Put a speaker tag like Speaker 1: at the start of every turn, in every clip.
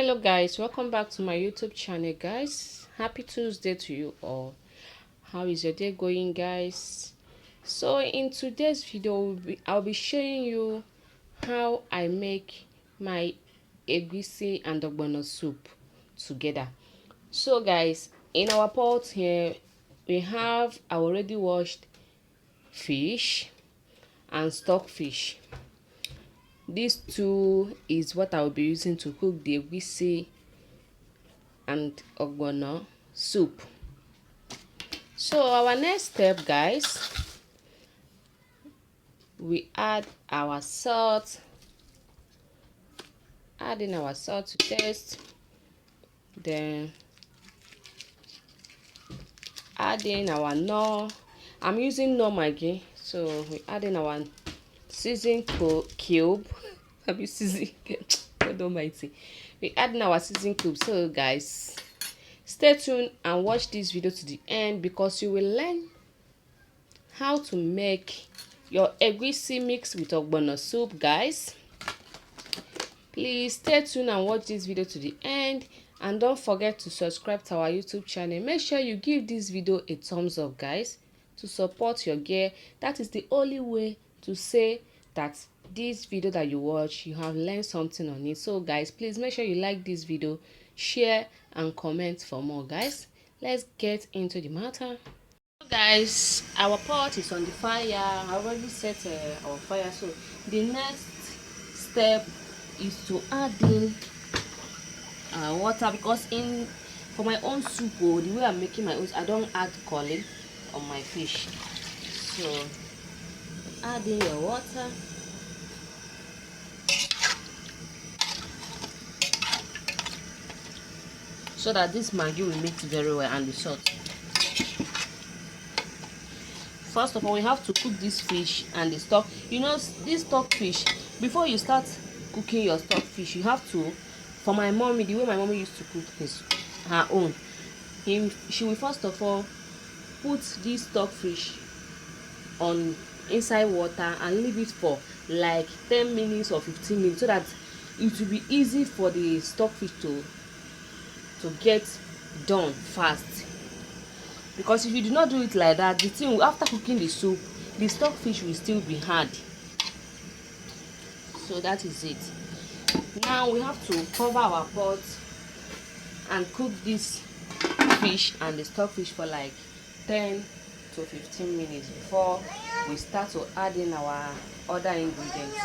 Speaker 1: Hello guys, welcome back to my YouTube channel guys. Happy Tuesday to you all. How is your day going guys? So in today's video I'll be showing you how I make my egusi and ogbono soup together. So guys, in our pot here we have our already washed fish and stockfish. These two is what I'll be using to cook the egusi and ogbono soup. So our next step guys, we add our salt, adding our salt to taste, then adding our no, I'm using no maggi, so we adding our season cube. Have you season? God almighty. We adding our season cube. So guys, stay tuned and watch this video to the end because you will learn how to make your egusi mix with ogbono soup guys. Please stay tuned and watch this video to the end, and don't forget to subscribe to our YouTube channel. Make sure you give this video a thumbs up guys to support your girl. That is the only way to say that this video that you watch, you have learned something on it. So guys, please make sure you like this video, share and comment for more guys. Let's get into the matter. So guys, our pot is on the fire. I already set our fire. So the next step is to add in water, because in for my own soup, the way I'm making my own, I don't add curry on my fish. So add in your water. So that this maggi will mix very well, and the salt. First of all, we have to cook this fish and the stock. You know, this stock fish, before you start cooking your stock fish, you have to, for my mommy, the way my mommy used to cook her own, she will first of all put this stock fish on inside water and leave it for like 10 minutes or 15 minutes, so that it will be easy for the stockfish to get done fast. Because if you do not do it like that, the thing, after cooking the soup, the stockfish will still be hard. So that is it. Now we have to cover our pot and cook this fish and the stockfish for like 10 to 15 minutes before we start to add in our other ingredients.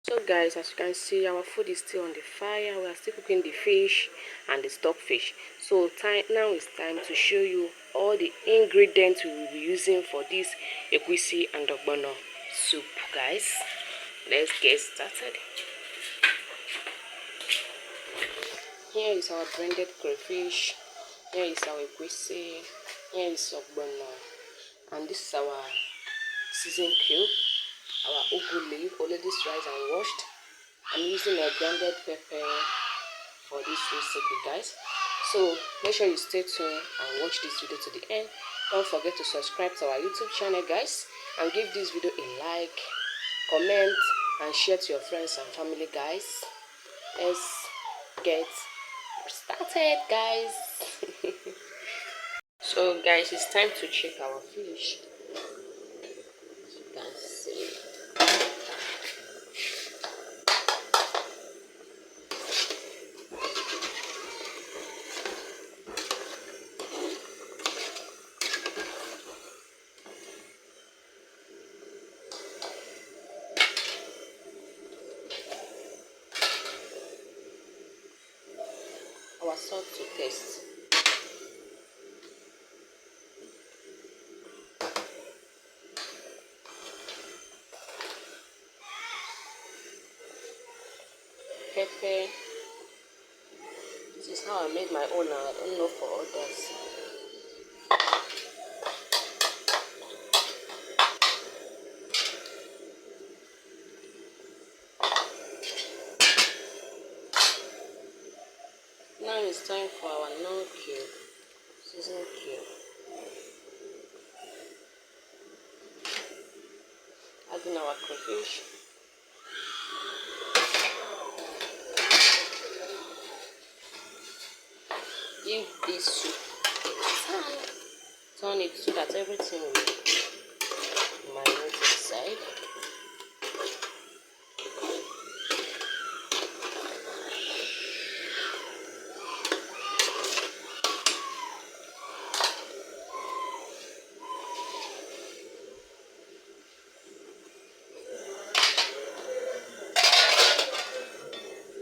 Speaker 1: So guys, as you can see, our food is still on the fire. We are still cooking the fish and the stockfish. So now it's time to show you all the ingredients we will be using for this egusi and ogbono soup guys. Let's get started. Here is our blended crayfish, here is our egusi, here is ogbono, and this is our season cube, our ugu leaf, already sliced and washed. I'm using a grounded pepper for this recipe guys. So make sure you stay tuned and watch this video to the end. Don't forget to subscribe to our YouTube channel guys, and give this video a like, comment and share to your friends and family guys. Let's get started guys. So guys, it's time to check our fish. As you can see, our salt to taste. Pepper. This is how I made my own. I don't know for others. Now it's time for our non-cube, season cube. Adding our crayfish. give this soup a turn it so that everything will marinate inside.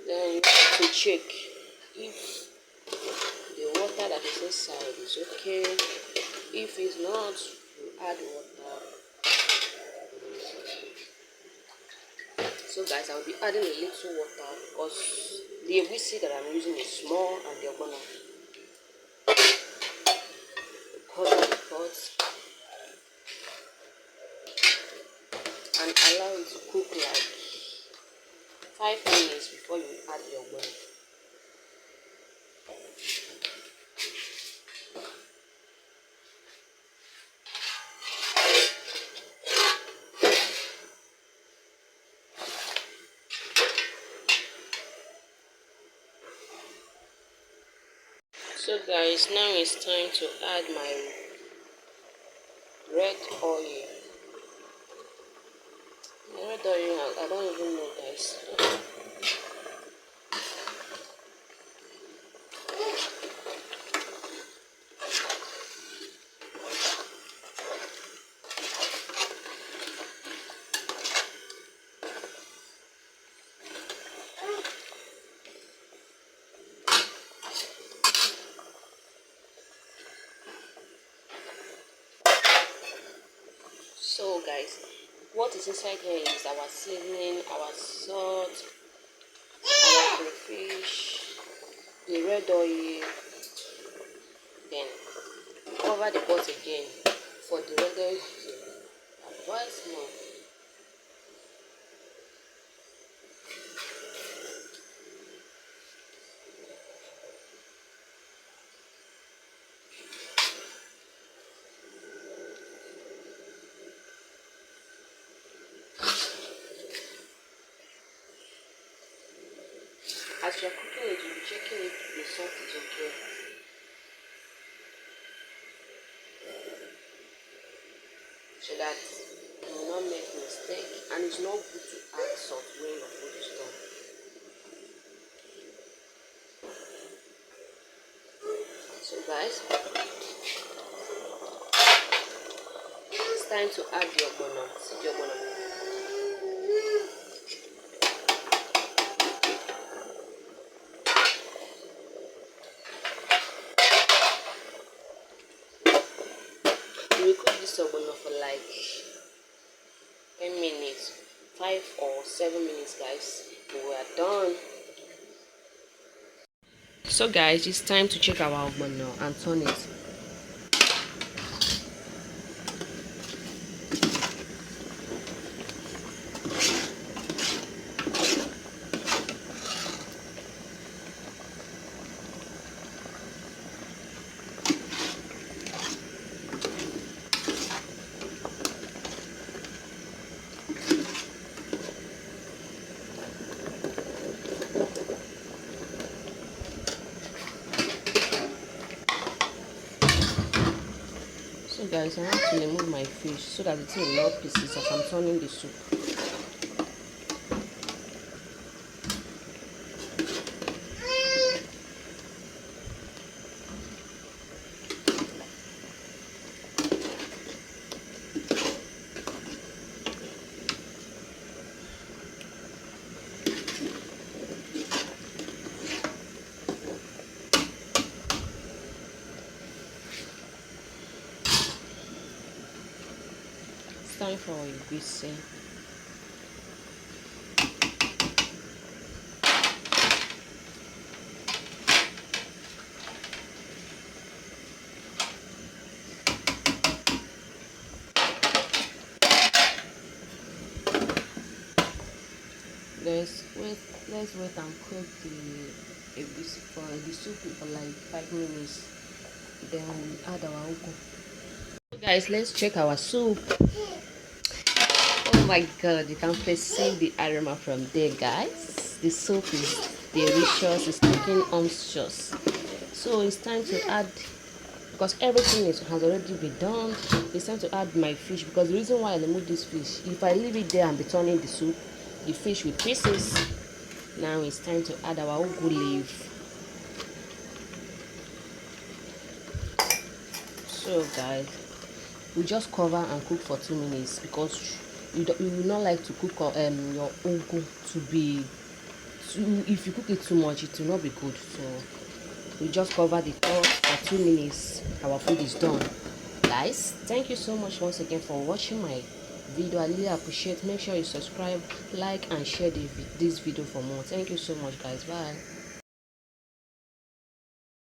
Speaker 1: Then you have to check if the water that is inside is okay. If it's not, you add water. So guys, I'll be adding a little water because the egusi that I'm using is small and they're gonna cover the pot and allow it to cook like 5 minutes before you add your ogbono. So guys, now it's time to add my red oil. Red oil, I don't even know guys. So guys, what is inside here is our seasoning, our salt, our crayfish, the red oil. Then cover the pot again for the red oil to boil small. As you're cooking it, you'll be checking if the salt is okay. So that you will not make mistake, and it's not good to add salt when your food is done. So guys, it's time to add the ogbono. See the ogbono. You will cook this ogbono for like 10 minutes, 5 or 7 minutes guys. We are done. So guys, it's time to check our ogbono and turn it. So guys, I have to remove my fish so that it will not pieces as I'm turning the soup. It's time for egusi. Let's wait and cook the egusi for the soup for like 5 minutes. Then we add our ugu. So guys, let's check our soup. Oh my god, you can perceive the aroma from there guys. The soup is delicious, it's looking unctuous. So it's time to add, because everything has already been done. It's time to add my fish, because the reason why I remove this fish, if I leave it there and be turning the soup, the fish with pieces. Now it's time to add our ugu leaf. So guys, we just cover and cook for 2 minutes, because you will not like to cook your ugu to be too, if you cook it too much it will not be good. So we just cover the pot for 2 minutes. Our food is done. Guys, thank you so much once again for watching my video. I really appreciate. Make sure you subscribe, like and share this video for more. Thank you so much guys. Bye.